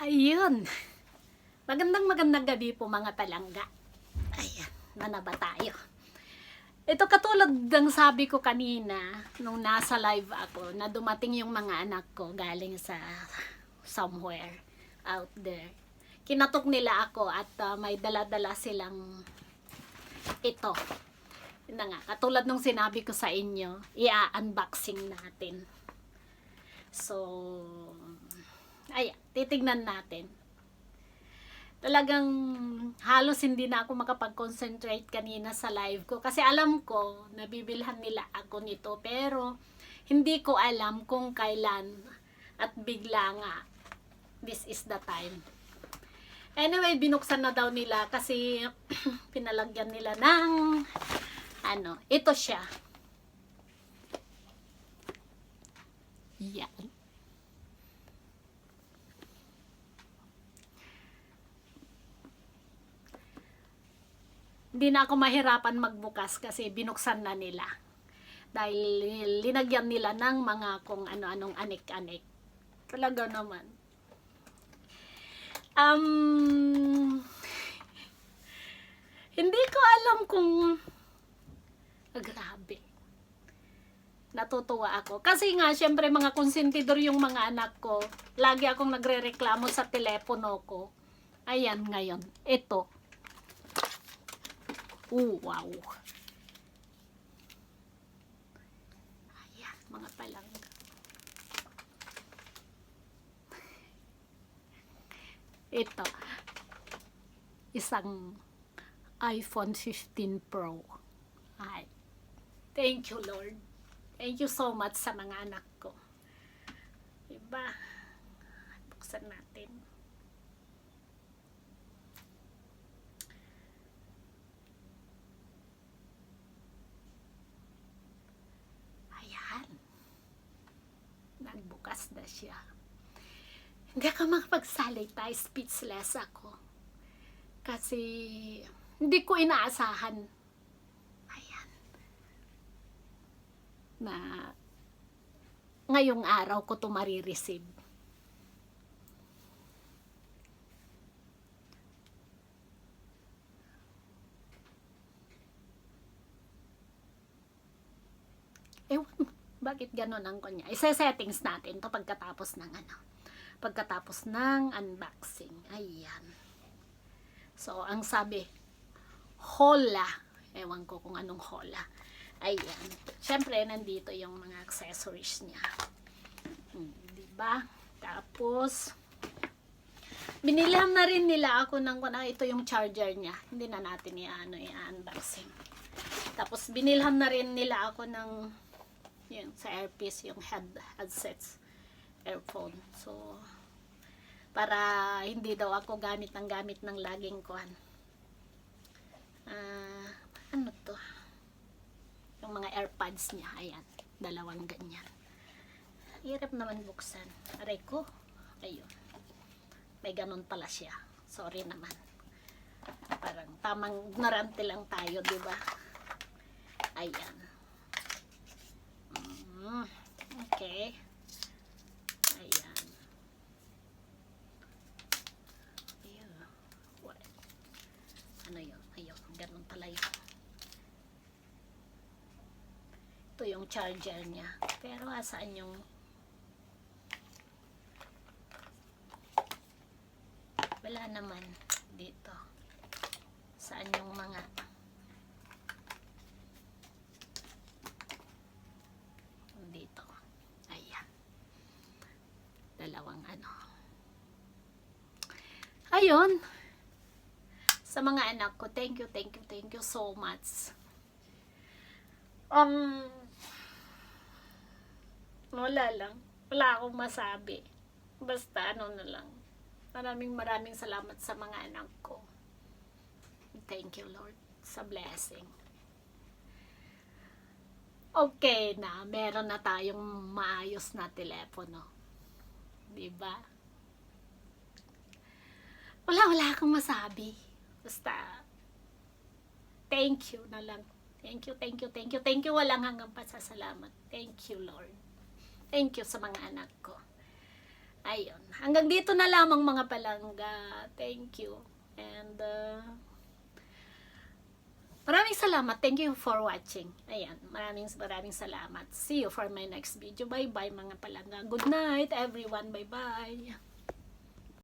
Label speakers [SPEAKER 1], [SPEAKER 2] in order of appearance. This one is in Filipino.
[SPEAKER 1] Ayun. Magandang gabi po mga palangga. Ayan, nanaba tayo. Ito katulad ng sabi ko kanina, nung nasa live ako, na dumating yung mga anak ko galing sa somewhere out there. Kinatok nila ako at may dala-dala silang ito. Yun na nga, katulad nung sinabi ko sa inyo, i-unboxing natin. So, ayan, titignan natin. Talagang halos hindi na ako makapag-concentrate kanina sa live ko kasi alam ko nabibilhan nila ako nito pero hindi ko alam kung kailan at bigla nga this is the time. Anyway, binuksan na daw nila kasi pinalagyan nila ng ito siya. Yan. Hindi na ako mahirapan magbukas kasi binuksan na nila. Dahil linagyan nila ng mga kung ano-anong anik-anik. Talaga naman. Hindi ko alam kung grabe. Natutuwa ako. Kasi nga, syempre mga konsentidor yung mga anak ko. Lagi akong nagre-reklamo sa telepono ko. Ayan ngayon. Ito. Wow. Ayan, mga palangga. Ito. Isang iPhone 15 Pro. Ay. Thank you, Lord. Thank you so much sa mga anak ko. Diba? Buksan natin. Nagbukas na siya. Hindi ako makapagsalita, speechless ako. Kasi hindi ko inaasahan. Ayan. Na ngayong araw ko ito marireceive. Ewan, bakit gano'n ang kanya? Isa-settings natin to pagkatapos ng pagkatapos ng unboxing. Ayan. So, ang sabi, hola. Ewan ko kung anong hola. Ayan. Syempre, nandito yung mga accessories niya. Diba? Tapos, binilhan na rin nila ako ng ito yung charger niya. Hindi na natin i-unboxing. Tapos, binilhan na rin nila ako ng yun, sa earpiece, yung headsets, earphone. So, para hindi daw ako gamit ng laging kuhan. Ano to? Yung mga AirPods niya, ayan, dalawang ganyan. Hirap naman buksan. Aray ko, ayun. May ganun pala siya. Sorry naman. Parang tamang ignorante lang tayo, di ba? Ayan. Okay. Ayan. Ayun. What? Ano yun? Ayun. Ganun pala yun. Ito yung charger niya. Pero asaan yung wala naman dito. Saan yung mga dito. Ayan. Dalawang Ayun. Sa mga anak ko, thank you so much. Wala lang. Wala akong masabi. Basta na lang. Maraming salamat sa mga anak ko. Thank you, Lord, sa blessing. Okay na, meron na tayong maayos na telepono. Diba? Wala akong masabi. Basta, thank you na lang. Thank you. Walang hanggang pasasalamat. Thank you, Lord. Thank you sa mga anak ko. Ayun. Hanggang dito na lamang mga palangga. Thank you. And maraming salamat. Thank you for watching. Ayan. Maraming salamat. See you for my next video. Bye-bye mga palangga. Good night everyone. Bye-bye.